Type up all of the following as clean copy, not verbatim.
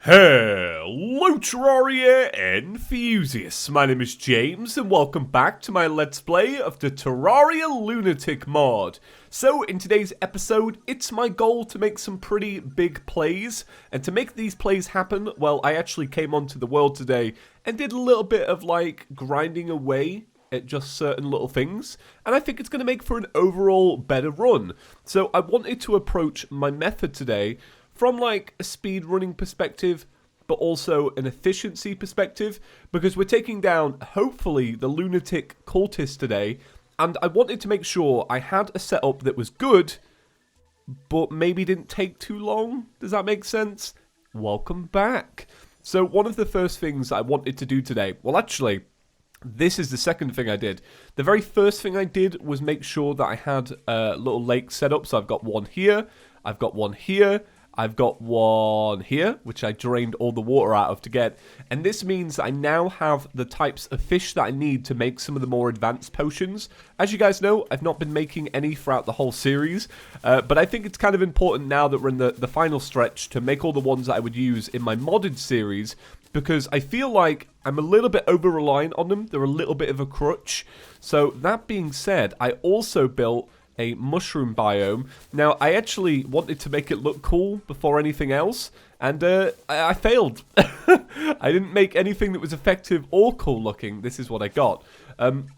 Hello Terraria enthusiasts, my name is James and welcome back to my Let's Play of the Terraria Lunatic Mod. So in today's episode, it's my goal to make some pretty big plays, and to make these plays happen, well, I actually came onto the world today and did a little bit of like grinding away at just certain little things, and I think it's going to make for an overall better run. So I wanted to approach my method today from like a speed running perspective, but also an efficiency perspective, because we're taking down, hopefully, the Lunatic Cultist today, and I wanted to make sure I had a setup that was good, but maybe didn't take too long. Does that make sense? Welcome back. So one of the first things I wanted to do today, well actually, this is the second thing I did. The very first thing I did was make sure that I had a little lake set up, so I've got one here, I've got one here, I've got one here, which I drained all the water out of to get, and this means I now have the types of fish that I need to make some of the more advanced potions. As you guys know, I've not been making any throughout the whole series, but I think it's kind of important now that we're in the final stretch to make all the ones that I would use in my modded series, because I feel like I'm a little bit over-reliant on them. They're a little bit of a crutch. So that being said, I also built a mushroom biome. Now, I actually wanted to make it look cool before anything else, and I failed. I didn't make anything that was effective or cool looking. This is what I got.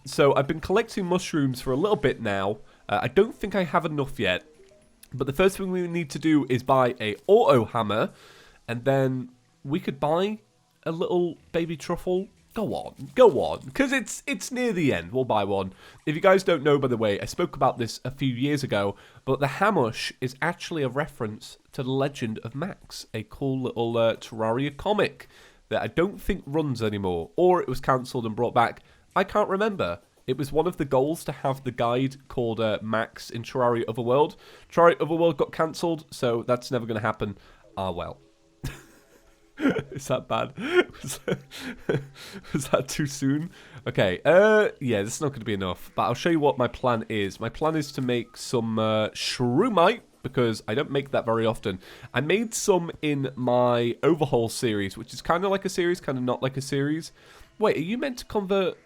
So I've been collecting mushrooms for a little bit now. I don't think I have enough yet, but the first thing we need to do is buy a auto hammer, and then we could buy a little baby truffle. Go on, because it's near the end. We'll buy one. If you guys don't know, by the way, I spoke about this a few years ago, but the Hamush is actually a reference to the Legend of Max, a cool little Terraria comic that I don't think runs anymore, or it was cancelled and brought back. I can't remember. It was one of the goals to have the guide called Max in Terraria Otherworld. Terraria Otherworld got cancelled, so that's never going to happen. Ah, well. Is that bad? Was that too soon? Okay, yeah, this is not going to be enough, but I'll show you what my plan is. My plan is to make some shroomite, because I don't make that very often. I made some in my overhaul series, which is kind of like a series, kind of not like a series. Wait, are you meant to convert?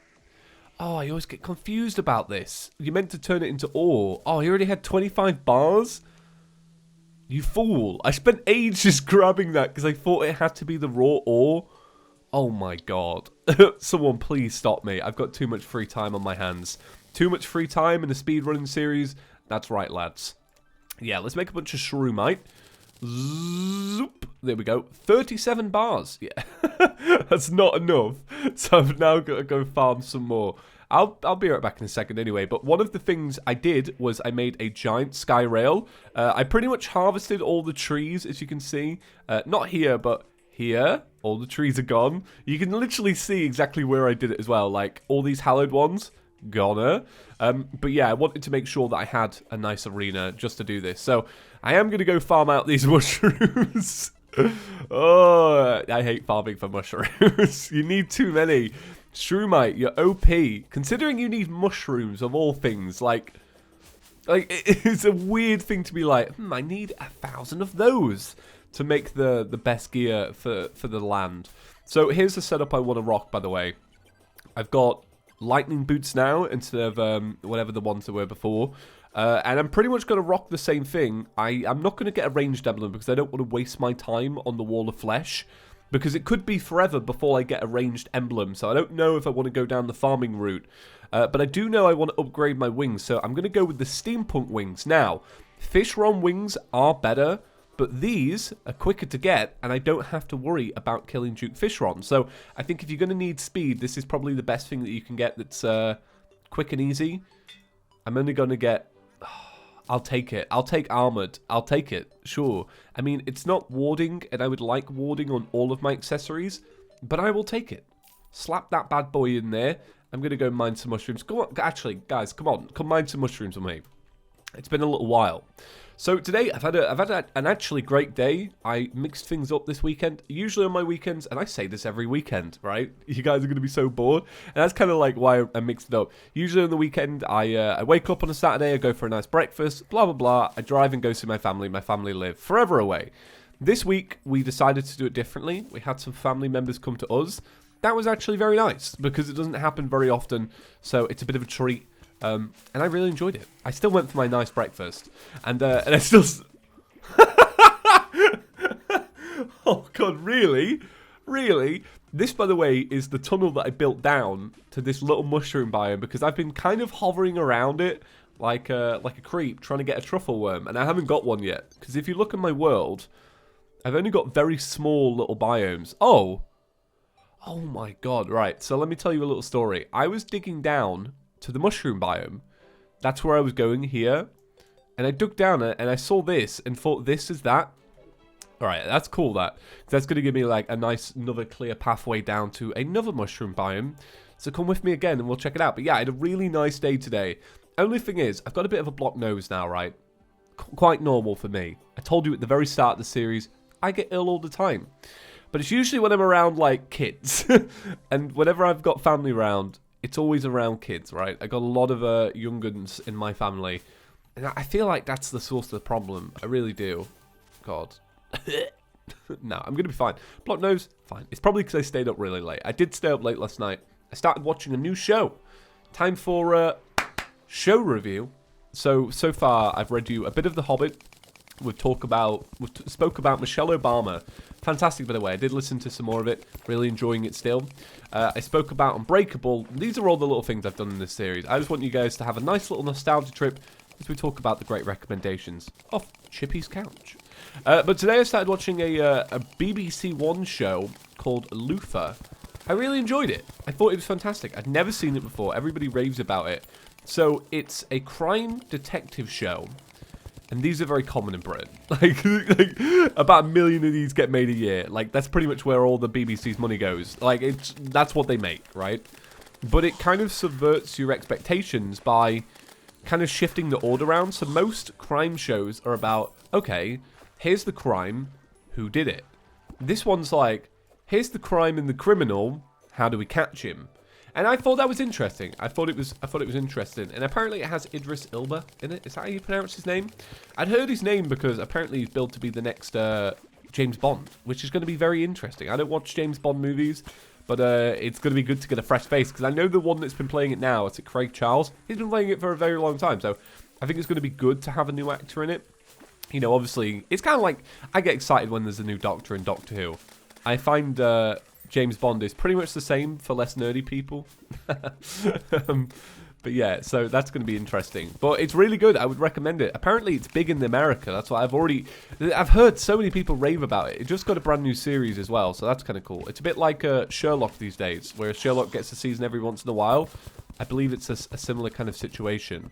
Oh, I always get confused about this. You're meant to turn it into ore. Oh, he already had 25 bars? You fool. I spent ages grabbing that because I thought it had to be the raw ore. Oh my god. Someone please stop me. I've got too much free time on my hands. Too much free time in a speedrunning series. That's right, lads. Yeah, let's make a bunch of shroomite. Zoop. There we go. 37 bars. Yeah. That's not enough. So I've now got to go farm some more. I'll be right back in a second anyway, but one of the things I did was I made a giant sky rail. I pretty much harvested all the trees, as you can see. Not here, but here. All the trees are gone. You can literally see exactly where I did it as well. Like, all these hallowed ones, goner. But yeah, I wanted to make sure that I had a nice arena just to do this. So I am going to go farm out these mushrooms. Oh, I hate farming for mushrooms. You need too many. Shroomite, you're OP. Considering you need mushrooms of all things, like it's a weird thing to be like, I need 1,000 of those to make the best gear for the land. So here's the setup I want to rock, by the way. I've got lightning boots now instead of whatever the ones that were before. And I'm pretty much going to rock the same thing. I'm not going to get a ranged emblem because I don't want to waste my time on the wall of flesh, because it could be forever before I get a ranged emblem, so I don't know if I want to go down the farming route. But I do know I want to upgrade my wings, so I'm going to go with the steampunk wings. Now, fishron wings are better, but these are quicker to get, and I don't have to worry about killing Duke Fishron. So I think if you're going to need speed, this is probably the best thing that you can get that's quick and easy. I'm only going to get... I'll take it. I'll take armored. I'll take it. Sure. I mean, it's not warding, and I would like warding on all of my accessories, but I will take it. Slap that bad boy in there. I'm going to go mine some mushrooms. Go on. Actually, guys, come on. Come mine some mushrooms with me. It's been a little while. So today I've had an actually great day. I mixed things up this weekend. Usually on my weekends, and I say this every weekend, right? You guys are going to be so bored. And that's kind of like why I mixed it up. Usually on the weekend, I wake up on a Saturday, I go for a nice breakfast, blah, blah, blah. I drive and go see my family. My family live forever away. This week, we decided to do it differently. We had some family members come to us. That was actually very nice because it doesn't happen very often, so it's a bit of a treat. And I really enjoyed it. I still went for my nice breakfast, and I still... Oh, God, really? Really? This, by the way, is the tunnel that I built down to this little mushroom biome because I've been kind of hovering around it like a creep trying to get a truffle worm, and I haven't got one yet. Because if you look at my world, I've only got very small little biomes. Oh my God, right. So let me tell you a little story. I was digging down to the mushroom biome. That's where I was going here. And I dug down it and I saw this and thought, this is that. Alright, that's cool, that. That's going to give me like a nice, another clear pathway down to another mushroom biome. So come with me again and we'll check it out. But yeah, I had a really nice day today. Only thing is, I've got a bit of a blocked nose now, right? Quite normal for me. I told you at the very start of the series, I get ill all the time. But it's usually when I'm around, like, kids. And whenever I've got family around, it's always around kids, right? I got a lot of young uns in my family. And I feel like that's the source of the problem. I really do. God. No, I'm going to be fine. Blocked nose, fine. It's probably because I stayed up really late. I did stay up late last night. I started watching a new show. Time for show review. So far, I've read you a bit of The Hobbit. We've spoke about Michelle Obama. Fantastic, by the way. I did listen to some more of it. Really enjoying it still. I spoke about Unbreakable. These are all the little things I've done in this series. I just want you guys to have a nice little nostalgia trip as we talk about the great recommendations of ChippysCouch. But today I started watching a BBC One show called Luther. I really enjoyed it. I thought it was fantastic. I'd never seen it before. Everybody raves about it. So it's a crime detective show. And these are very common in Britain. Like about 1 million of these get made a year. Like, that's pretty much where all the BBC's money goes. Like, that's what they make, right? But it kind of subverts your expectations by kind of shifting the order around. So most crime shows are about, okay, here's the crime, who did it? This one's like, here's the crime and the criminal, how do we catch him? And I thought that was interesting. I thought it was interesting. And apparently it has Idris Elba in it. Is that how you pronounce his name? I'd heard his name because apparently he's billed to be the next James Bond, which is going to be very interesting. I don't watch James Bond movies, but it's going to be good to get a fresh face because I know the one that's been playing it now, it's Craig Charles. He's been playing it for a very long time, so I think it's going to be good to have a new actor in it. You know, obviously, it's kind of like, I get excited when there's a new Doctor in Doctor Who. I find James Bond is pretty much the same for less nerdy people. But yeah, so that's going to be interesting. But it's really good. I would recommend it. Apparently, it's big in America. That's what I've heard so many people rave about it. It just got a brand new series as well, so that's kind of cool. It's a bit like Sherlock these days, where Sherlock gets a season every once in a while. I believe it's a similar kind of situation.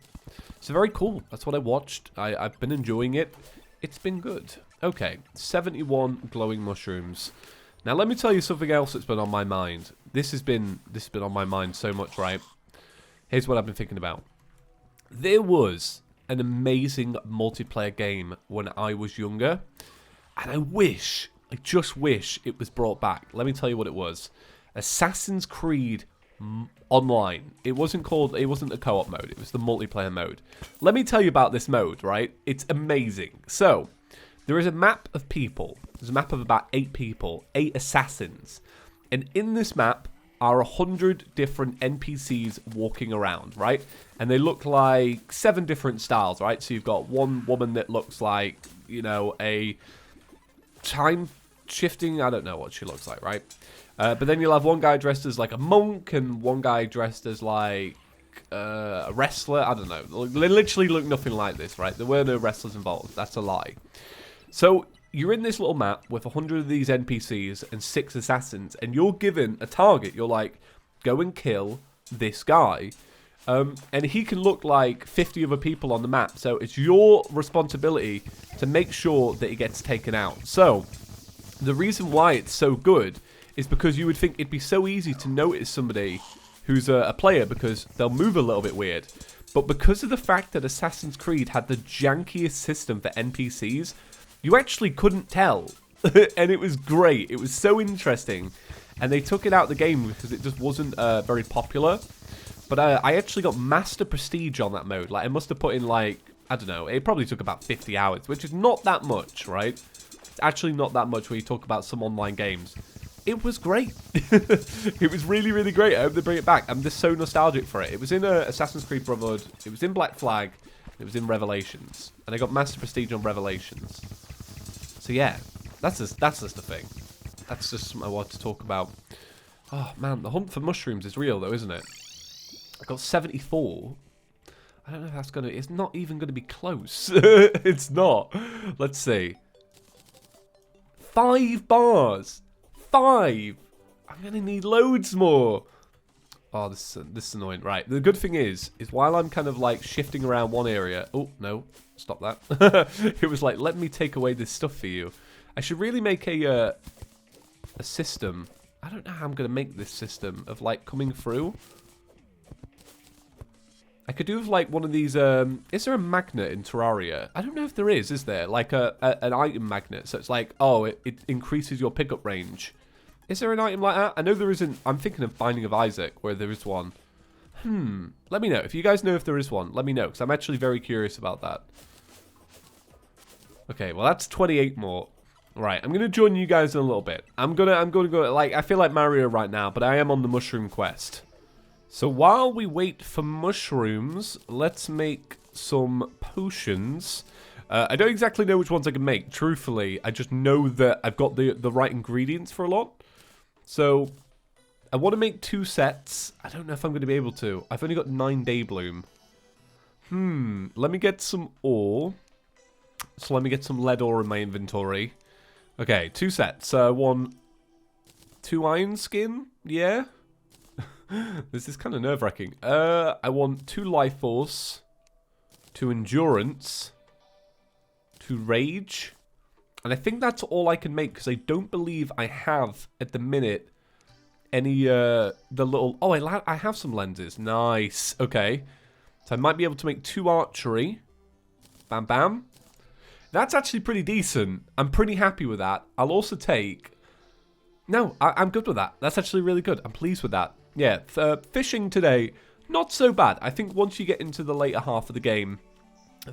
So very cool. That's what I watched. I've been enjoying it. It's been good. Okay, 71 glowing mushrooms. Now let me tell you something else that's been on my mind. This has been on my mind so much, right? Here's what I've been thinking about. There was an amazing multiplayer game when I was younger, and I just wish it was brought back. Let me tell you what it was. Assassin's Creed Online. It wasn't a co-op mode, it was the multiplayer mode. Let me tell you about this mode, right? It's amazing. So, there is a map of people. There's a map of about 8 people, 8 assassins. And in this map are 100 different NPCs walking around, right? And they look like 7 different styles, right? So you've got one woman that looks like, you know, a time shifting, I don't know what she looks like, right? But then you'll have one guy dressed as like a monk and one guy dressed as like a wrestler. I don't know. They literally look nothing like this, right? There were no wrestlers involved. That's a lie. So you're in this little map with 100 of these NPCs and 6 assassins, and you're given a target. You're like, go and kill this guy. And he can look like 50 other people on the map. So it's your responsibility to make sure that he gets taken out. So the reason why it's so good is because you would think it'd be so easy to notice somebody who's a player because they'll move a little bit weird. But because of the fact that Assassin's Creed had the jankiest system for NPCs, you actually couldn't tell. And it was great. It was so interesting. And they took it out of the game because it just wasn't very popular. But I actually got Master Prestige on that mode. Like, I must have put in, like, I don't know, it probably took about 50 hours, which is not that much, right? It's actually not that much when you talk about some online games. It was great. It was really, really great. I hope they bring it back. I'm just so nostalgic for it. It was in Assassin's Creed Brotherhood. It was in Black Flag. It was in Revelations. And I got Master Prestige on Revelations. So yeah, that's just the thing. That's just something I want to talk about. Oh man, the hunt for mushrooms is real though, isn't it? I got 74. I don't know if that's gonna... It's not even gonna be close. It's not. Let's see. 5 bars. 5. I'm gonna need loads more. Oh, this is annoying. Right. The good thing is while I'm kind of like shifting around one area. Oh no, stop that. It was like, let me take away this stuff for you. I should really make a system. I don't know how I'm gonna make this system of like coming through. I could do with like one of these. Is there a magnet in Terraria? I don't know if there is. Is there like an item magnet? So it's like, oh, it increases your pickup range. Is there an item like that? I know there isn't. I'm thinking of Binding of Isaac, where there is one. Let me know if you guys know if there is one. Let me know, because I'm actually very curious about that. Okay, well that's 28 more. Right, I'm gonna join you guys in a little bit. I'm gonna go. Like, I feel like Mario right now, but I am on the mushroom quest. So while we wait for mushrooms, let's make some potions. I don't exactly know which ones I can make. Truthfully, I just know that I've got the right ingredients for a lot. So I want to make 2 sets. I don't know if I'm going to be able to. I've only got 9 day bloom. Let me get some ore. So let me get some lead ore in my inventory. Okay, 2 sets. 1, 2 iron skin. Yeah. This is kind of nerve-wracking. I want 2 life force, 2 endurance, 2 rage, and I think that's all I can make because I don't believe I have at the minute any the little. Oh, I have some lenses. Nice. Okay, so I might be able to make 2 archery. Bam, bam. That's actually pretty decent. I'm pretty happy with that. I'll also take. No, I'm good with that. That's actually really good. I'm pleased with that. Yeah, fishing today, not so bad. I think once you get into the later half of the game,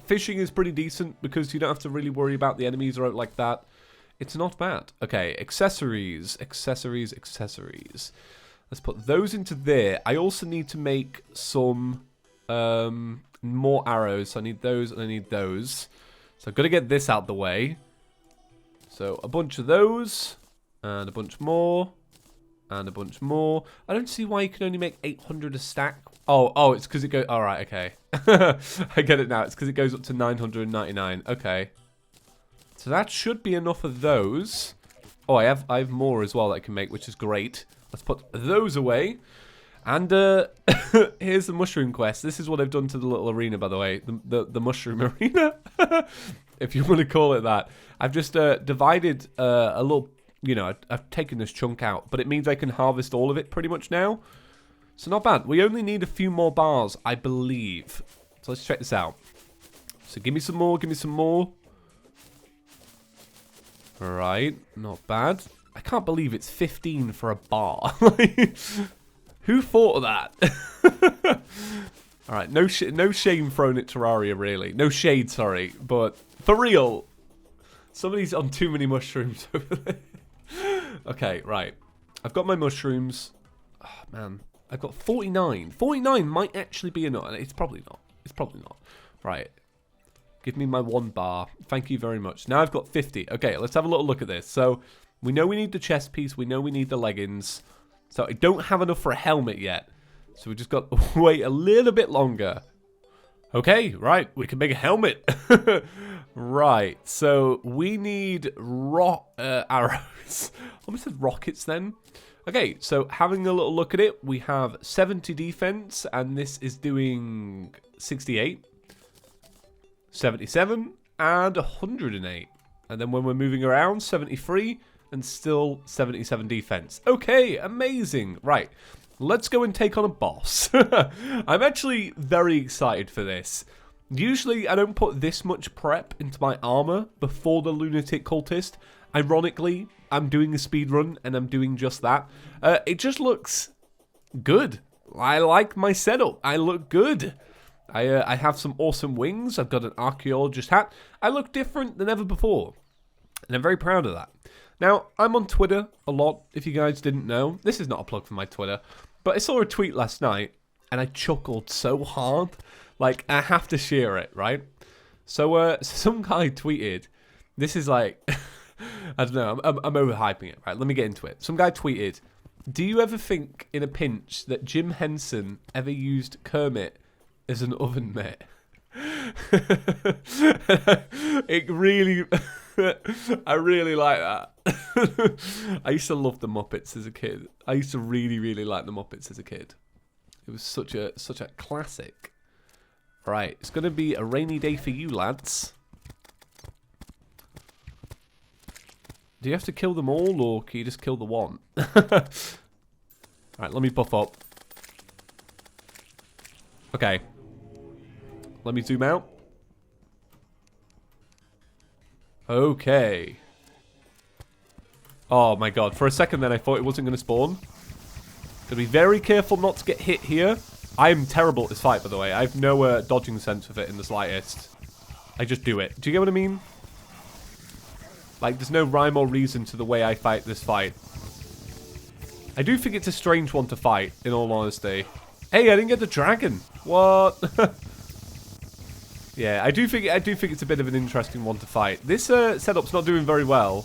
fishing is pretty decent because you don't have to really worry about the enemies or out like that. It's not bad. Okay, accessories, accessories, accessories. Let's put those into there. I also need to make some more arrows. So I need those and I need those. So I've got to get this out the way. So a bunch of those and a bunch more. And a bunch more. I don't see why you can only make 800 a stack. Oh, it's because it goes... Alright, okay. I get it now. It's because it goes up to 999. Okay. So that should be enough of those. Oh, I have more as well that I can make, which is great. Let's put those away. And here's the mushroom quest. This is what I've done to the little arena, by the way. The mushroom arena. If you want to call it that. I've just divided a little... You know, I've taken this chunk out, but it means I can harvest all of it pretty much now. So not bad. We only need a few more bars, I believe. So let's check this out. So give me some more, give me some more. Alright, not bad. I can't believe it's 15 for a bar. Who thought of that? Alright, no shame thrown at Terraria, really. No shade, sorry. But for real, somebody's on too many mushrooms over there. Okay, right. I've got my mushrooms. Oh, man. I've got 49. 49 might actually be enough. It's probably not. It's probably not. Right. Give me my 1 bar. Thank you very much. Now I've got 50. Okay, let's have a little look at this. So, we know we need the chest piece. We know we need the leggings. So, I don't have enough for a helmet yet. So, we just got to wait a little bit longer. Okay, right. We can make a helmet. Right, so we need arrows. Almost said rockets then. Okay, so having a little look at it, we have 70 defense, and this is doing 68, 77, and 108. And then when we're moving around, 73, and still 77 defense. Okay, amazing. Right, let's go and take on a boss. I'm actually very excited for this. Usually, I don't put this much prep into my armor before the Lunatic Cultist. Ironically, I'm doing a speed run, and I'm doing just that. It just looks good. I like my setup. I look good. I have some awesome wings. I've got an archaeologist hat. I look different than ever before. And I'm very proud of that. Now, I'm on Twitter a lot, if you guys didn't know. This is not a plug for my Twitter. But I saw a tweet last night, and I chuckled so hard. Like, I have to share it, right? So, some guy tweeted, this is like, I don't know, I'm overhyping it, right? Let me get into it. Some guy tweeted, do you ever think in a pinch that Jim Henson ever used Kermit as an oven mitt? It really, I really like that. I used to love the Muppets as a kid. I used to really, really like the Muppets as a kid. It was such a classic. Right, it's going to be a rainy day for you, lads. Do you have to kill them all, or can you just kill the one? Right, let me buff up. Okay. Let me zoom out. Okay. Oh my god, for a second then I thought it wasn't going to spawn. Gotta be very careful not to get hit here. I'm terrible at this fight, by the way. I have no dodging sense of it in the slightest. I just do it. Do you get what I mean? Like, there's no rhyme or reason to the way I fight this fight. I do think it's a strange one to fight, in all honesty. Hey, I didn't get the dragon. What? Yeah, I do think it's a bit of an interesting one to fight. This setup's not doing very well.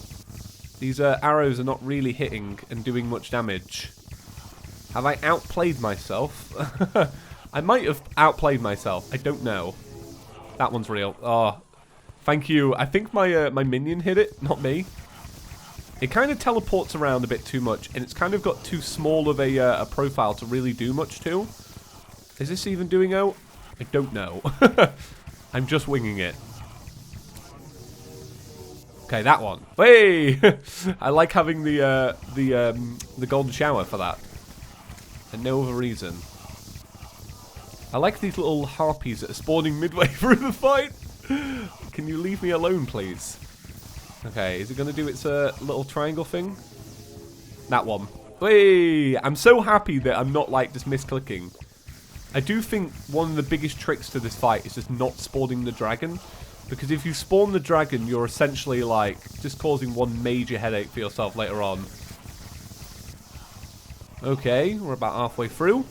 These arrows are not really hitting and doing much damage. Have I outplayed myself? I might have outplayed myself. I don't know. That one's real. Oh, thank you. I think my my minion hit it, not me. It kind of teleports around a bit too much, and it's kind of got too small of a profile to really do much to. Is this even doing out? I don't know. I'm just winging it. Okay, that one. Hey! I like having the golden shower for that. And no other reason. I like these little harpies that are spawning midway through the fight. Can you leave me alone, please? Okay, is it going to do its little triangle thing? That one. Hey! I'm so happy that I'm not, like, just misclicking. I do think one of the biggest tricks to this fight is just not spawning the dragon. Because if you spawn the dragon, you're essentially, like, just causing one major headache for yourself later on. Okay, we're about halfway through.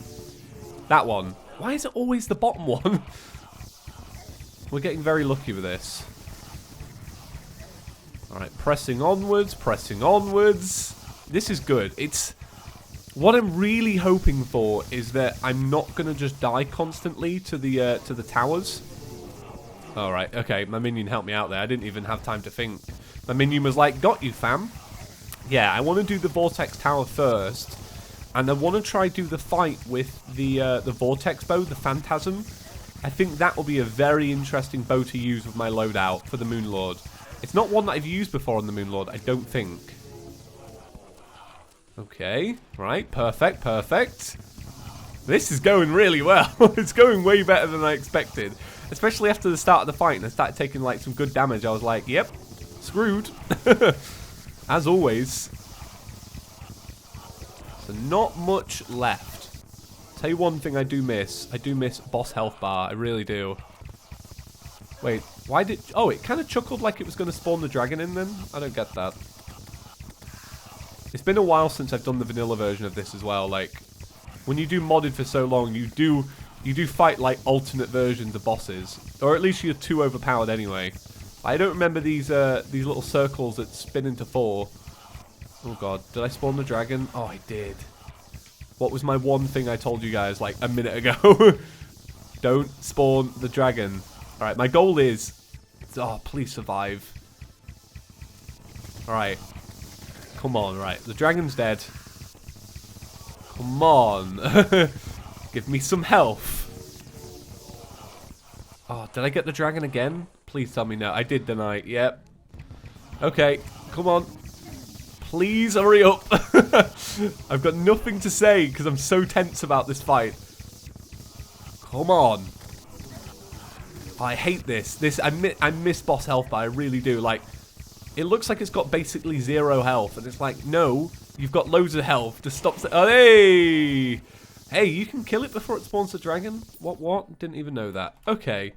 That one. Why is it always the bottom one? We're getting very lucky with this. Alright, pressing onwards, pressing onwards. This is good. It's... What I'm really hoping for is that I'm not going to just die constantly to the towers. Alright, okay, my minion helped me out there. I didn't even have time to think. My minion was like, got you, fam. Yeah, I want to do the Vortex Tower first. And I want to try do the fight with the Vortex bow, the Phantasm. I think that will be a very interesting bow to use with my loadout for the Moonlord. It's not one that I've used before on the Moonlord, I don't think. Okay, right, perfect, perfect. This is going really well. It's going way better than I expected. Especially after the start of the fight and I started taking like some good damage. I was like, yep, screwed. As always. So not much left. Tell you one thing I do miss. I do miss boss health bar. I really do. Wait, why did... Oh, it kind of chuckled like it was going to spawn the dragon in then? I don't get that. It's been a while since I've done the vanilla version of this as well. Like, when you do modded for so long, you do fight like alternate versions of bosses. Or at least you're too overpowered anyway. I don't remember these little circles that spin into four. Oh god, did I spawn the dragon? Oh, I did. What was my one thing I told you guys like a minute ago? Don't spawn the dragon. Alright, my goal is... Oh, please survive. Alright. Come on, right. The dragon's dead. Come on. Give me some health. Oh, did I get the dragon again? Please tell me no. I did, didn't I? Yep. Okay, come on. Please hurry up. I've got nothing to say because I'm so tense about this fight. Come on. Oh, I hate this. I miss boss health, but I really do. Like, it looks like it's got basically 0 health, and it's like, no, you've got loads of health. Just stop. Oh, hey! Hey, you can kill it before it spawns the dragon? What? Didn't even know that. Okay.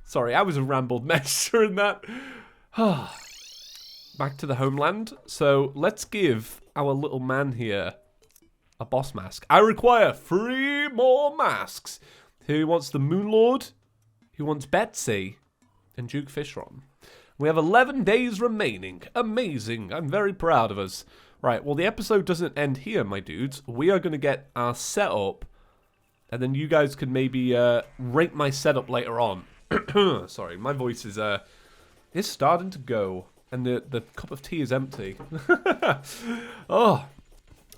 Sorry, I was a rambled mess during that. back to the homeland. So let's give our little man here a boss mask. I require 3 more masks. Who wants the Moon Lord? Who wants Betsy? And Duke Fishron. We have 11 days remaining. Amazing. I'm very proud of us. Right, well, the episode doesn't end here, my dudes. We are going to get our setup, and then you guys can maybe rate my setup later on. Sorry, my voice is starting to go, and the cup of tea is empty. Oh,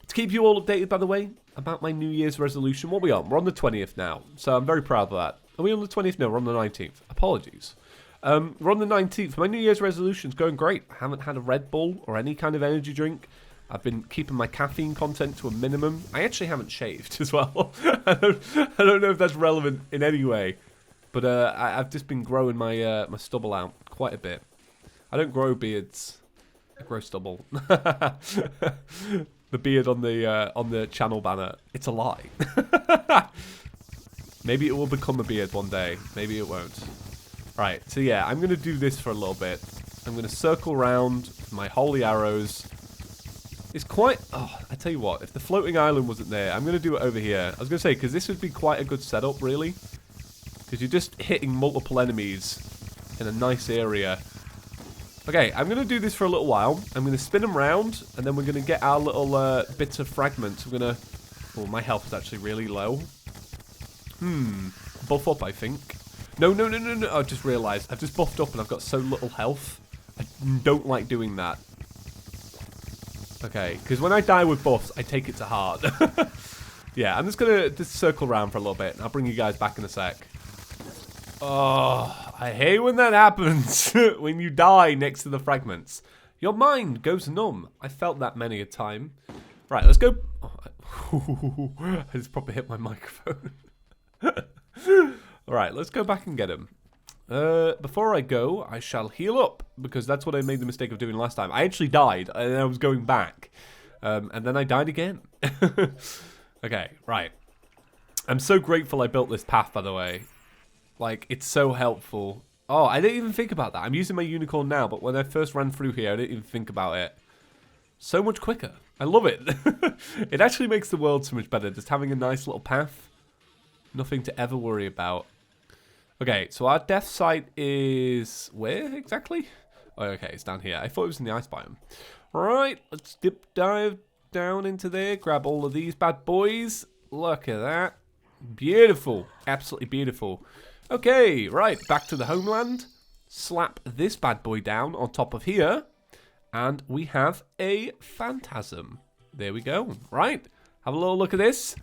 to keep you all updated, by the way, about my New Year's resolution. What are we on? We're on the 20th now, so I'm very proud of that. Are we on the 20th? No, we're on the 19th. Apologies. We're on the 19th. My New Year's resolution's going great. I haven't had a Red Bull or any kind of energy drink. I've been keeping my caffeine content to a minimum. I actually haven't shaved as well. I don't know if that's relevant in any way. But I've just been growing my my stubble out quite a bit. I don't grow beards. I grow stubble. The beard on the channel banner. It's a lie. Maybe it will become a beard one day. Maybe it won't. Right, so yeah, I'm going to do this for a little bit. I'm going to circle around my holy arrows. It's quite... Oh, I tell you what, if the floating island wasn't there, I'm going to do it over here. I was going to say, because this would be quite a good setup, really. Because you're just hitting multiple enemies in a nice area. Okay, I'm going to do this for a little while. I'm going to spin them round, and then we're going to get our little bits of fragments. We're going to... Oh, my health is actually really low. Buff up, I think. No. I just realised. I've just buffed up and I've got so little health. I don't like doing that. Okay, because when I die with buffs, I take it to heart. Yeah, I'm just going to circle around for a little bit, and I'll bring you guys back in a sec. Oh, I hate when that happens. When you die next to the fragments. Your mind goes numb. I felt that many a time. Right, let's go. Oh, I just probably hit my microphone. Alright, let's go back and get him. Before I go, I shall heal up, because that's what I made the mistake of doing last time. I actually died, and I was going back. And then I died again. Okay, right. I'm so grateful I built this path, by the way. Like, it's so helpful. Oh, I didn't even think about that. I'm using my unicorn now, but when I first ran through here, I didn't even think about it. So much quicker. I love it. It actually makes the world so much better, just having a nice little path. Nothing to ever worry about. Okay, so our death site is... Where exactly? Oh, okay, it's down here. I thought it was in the ice biome. Right, let's dive down into there. Grab all of these bad boys. Look at that. Beautiful. Absolutely beautiful. Okay, right, back to the homeland. Slap this bad boy down on top of here. And we have a phantasm. There we go. Right, have a little look at this.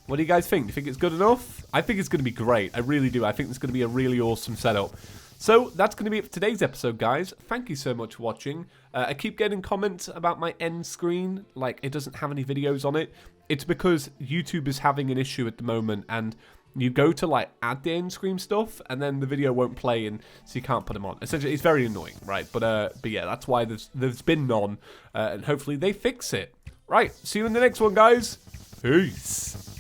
What do you guys think? Do you think it's good enough? I think it's going to be great. I really do. I think it's going to be a really awesome setup. So that's going to be it for today's episode, guys. Thank you so much for watching. I keep getting comments about my end screen, like it doesn't have any videos on it. It's because YouTube is having an issue at the moment, and you go to like add the end screen stuff, and then the video won't play, and so you can't put them on. Essentially, it's very annoying, right? But yeah, that's why there's been none, and hopefully they fix it. Right, see you in the next one, guys. Peace.